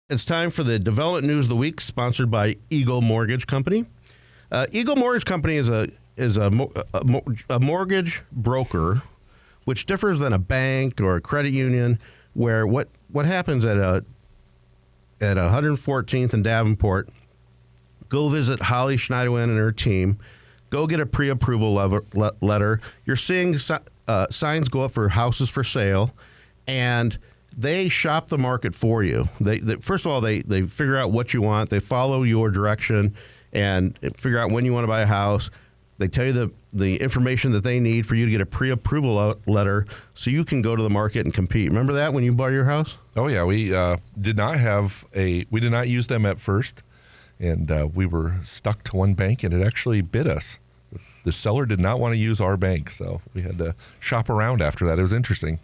It's time for the Development News of the Week, sponsored by Eagle Mortgage Company. Eagle Mortgage Company is a mortgage broker, which differs than a bank or a credit union, where what happens at 114th and Davenport. Go visit Holly Schneiderwin and her team. Go get a pre-approval letter. You're seeing signs go up for houses for sale, and they shop the market for you. They first of all, they figure out what you want. They follow your direction and figure out when you want to buy a house. They tell you the information that they need for you to get a pre-approval letter so you can go to the market and compete. Remember that when you bought your house? Oh, yeah. We did not use them at first, and we were stuck to one bank, and it actually bit us. The seller did not want to use our bank, so we had to shop around after that. It was interesting.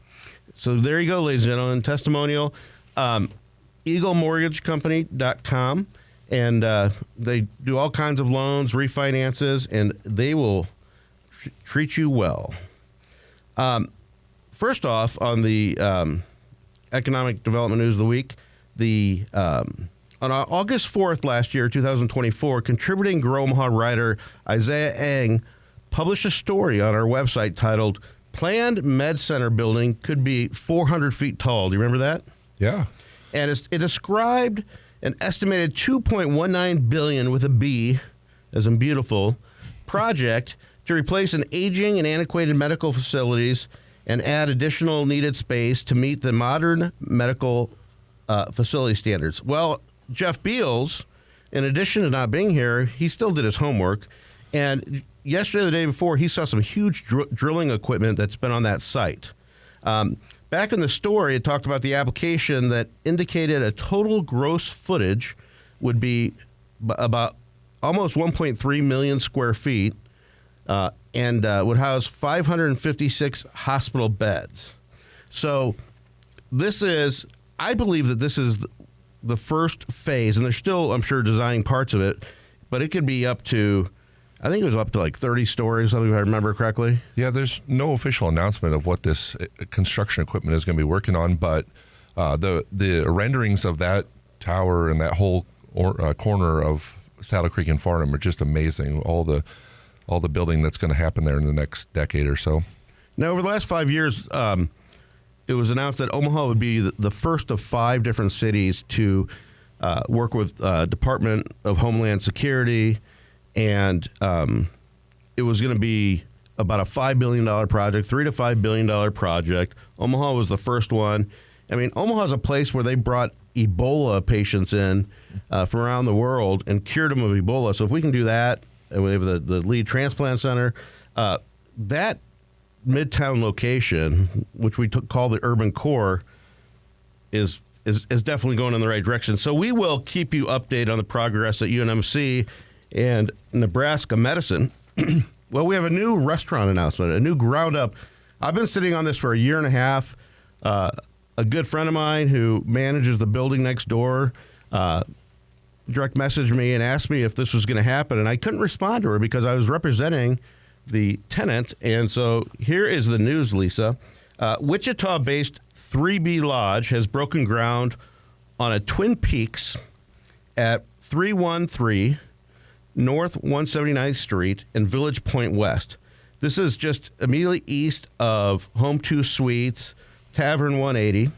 So there you go, ladies and gentlemen. Testimonial, EagleMortgageCompany.com. And they do all kinds of loans, refinances, and they will treat you well. First off, on the Economic Development News of the Week, on August 4th last year, 2024, contributing Grow Omaha writer Isaiah Eng published a story on our website titled, Planned Med Center Building Could Be 400 Feet Tall. Do you remember that? Yeah. And it described an estimated $2.19 billion with a B, as in beautiful, project to replace an aging and antiquated medical facilities and add additional needed space to meet the modern medical facility standards. Well, Jeff Beals, in addition to not being here, he still did his homework. And yesterday, the day before, he saw some huge drilling equipment that's been on that site. Back in the story, it talked about the application that indicated a total gross footage would be about almost 1.3 million square feet and would house 556 hospital beds. So I believe that this is the first phase, and they're still, I'm sure, designing parts of it, but it could be up to, I think it was up to like 30 stories, if I remember correctly. Yeah, there's no official announcement of what this construction equipment is going to be working on, but the renderings of that tower and that whole corner of Saddle Creek and Farnham are just amazing. All the building that's going to happen there in the next decade or so. Now, over the last 5 years, it was announced that Omaha would be the first of 5 different cities to work with Department of Homeland Security, and it was going to be about a $5 billion project, $3 to $5 billion project. Omaha was the first one. I mean, Omaha is a place where they brought Ebola patients in from around the world and cured them of Ebola. So if we can do that, we have the lead transplant center. That Midtown location, which we call the urban core, is definitely going in the right direction. So we will keep you updated on the progress at UNMC and Nebraska Medicine. Well, we have a new restaurant announcement, a new ground up. I've been sitting on this for a year and a half. A good friend of mine who manages the building next door direct messaged me and asked me if this was going to happen, and I couldn't respond to her because I was representing the tenant. And so here is the news, Lisa. Wichita-based 3B Lodge has broken ground on a Twin Peaks at 313 North 179th Street in Village Point West. This is just immediately east of Home 2 Suites, Tavern 180.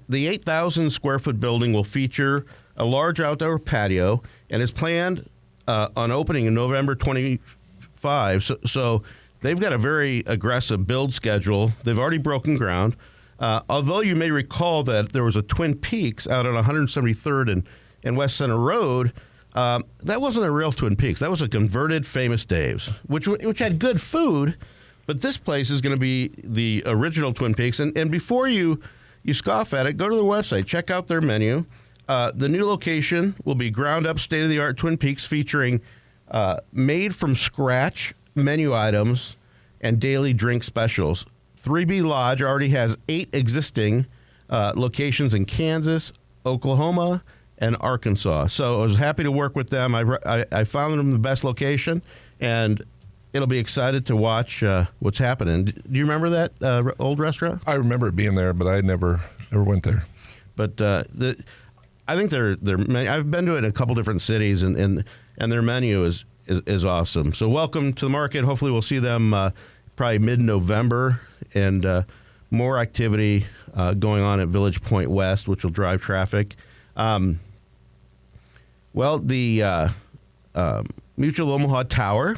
The 8,000 square foot building will feature a large outdoor patio and is planned on opening in November 25. So they've got a very aggressive build schedule. They've already broken ground. Although you may recall that there was a Twin Peaks out on 173rd and West Center Road, that wasn't a real Twin Peaks. That was a converted Famous Dave's, which had good food. But this place is going to be the original Twin Peaks. And before you scoff at it, go to their website. Check out their menu. The new location will be ground-up, state-of-the-art Twin Peaks featuring made-from-scratch menu items and daily drink specials. 3B Lodge already has 8 existing locations in Kansas, Oklahoma, and Arkansas. So I was happy to work with them. I found them the best location, and it'll be excited to watch what's happening. Do you remember that old restaurant? I remember it being there, but I never went there. But I think I've been to it in a couple different cities, and their menu is awesome. So welcome to the market. Hopefully we'll see them probably mid-November, and more activity going on at Village Point West, which will drive traffic. The Mutual Omaha Tower,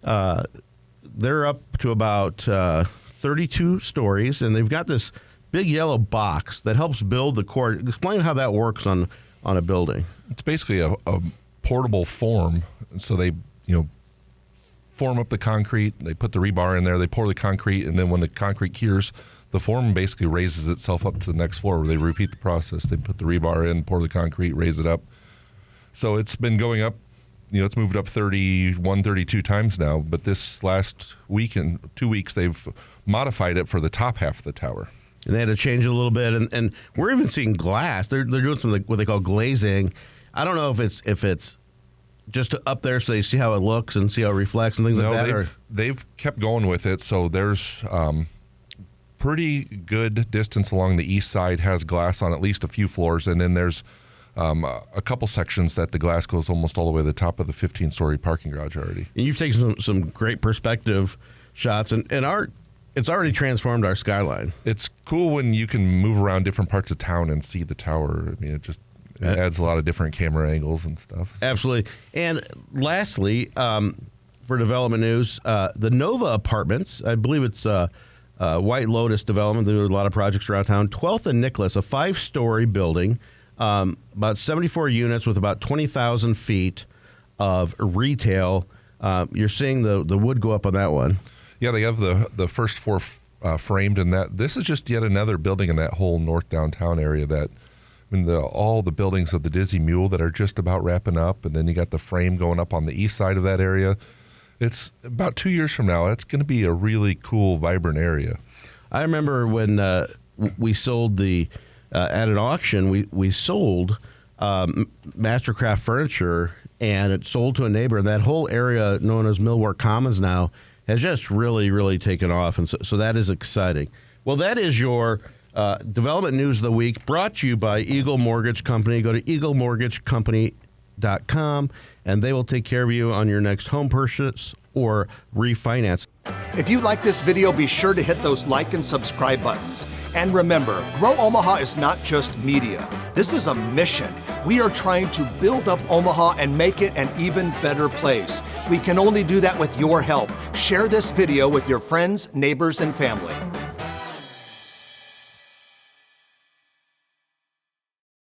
they're up to about 32 stories, and they've got this big yellow box that helps build the core. Explain how that works on a building. It's basically a portable form. So they, form up the concrete. They put the rebar in there. They pour the concrete, and then when the concrete cures, the form basically raises itself up to the next floor where they repeat the process. They put the rebar in, pour the concrete, raise it up. So it's been going up. It's moved up 31, 32 times now. But this last week and 2 weeks, they've modified it for the top half of the tower. And they had to change it a little bit, and we're even seeing glass. They're doing something what they call glazing. I don't know if it's just up there so they see how it looks and see how it reflects and things like that. They've kept going with it. So there's pretty good distance along the east side has glass on at least a few floors, and then there's a couple sections that the glass goes almost all the way to the top of the 15-story parking garage already. And you've taken some great perspective shots, and it's already transformed our skyline. It's cool when you can move around different parts of town and see the tower. I mean, it adds a lot of different camera angles and stuff. Absolutely. And lastly, for development news, the Nova Apartments, I believe it's White Lotus Development. They do a lot of projects around town. 12th and Nicholas, a 5-story building, about 74 units with about 20,000 feet of retail. You're seeing the wood go up on that one. Yeah, they have the first floor framed, and that this is just yet another building in that whole north downtown area that, all the buildings of the Dizzy Mule that are just about wrapping up, and then you got the frame going up on the east side of that area. It's about 2 years from now, it's going to be a really cool, vibrant area. I remember when we sold at an auction, we sold Mastercraft furniture, and it sold to a neighbor. And that whole area known as Millwork Commons now has just really, really taken off. And so that is exciting. Well, that is your development news of the week, brought to you by Eagle Mortgage Company. Go to eaglemortgagecompany.com, and they will take care of you on your next home purchase or refinance. If you like this video, be sure to hit those like and subscribe buttons. And remember, Grow Omaha is not just media. This is a mission. We are trying to build up Omaha and make it an even better place. We can only do that with your help. Share this video with your friends, neighbors, and family.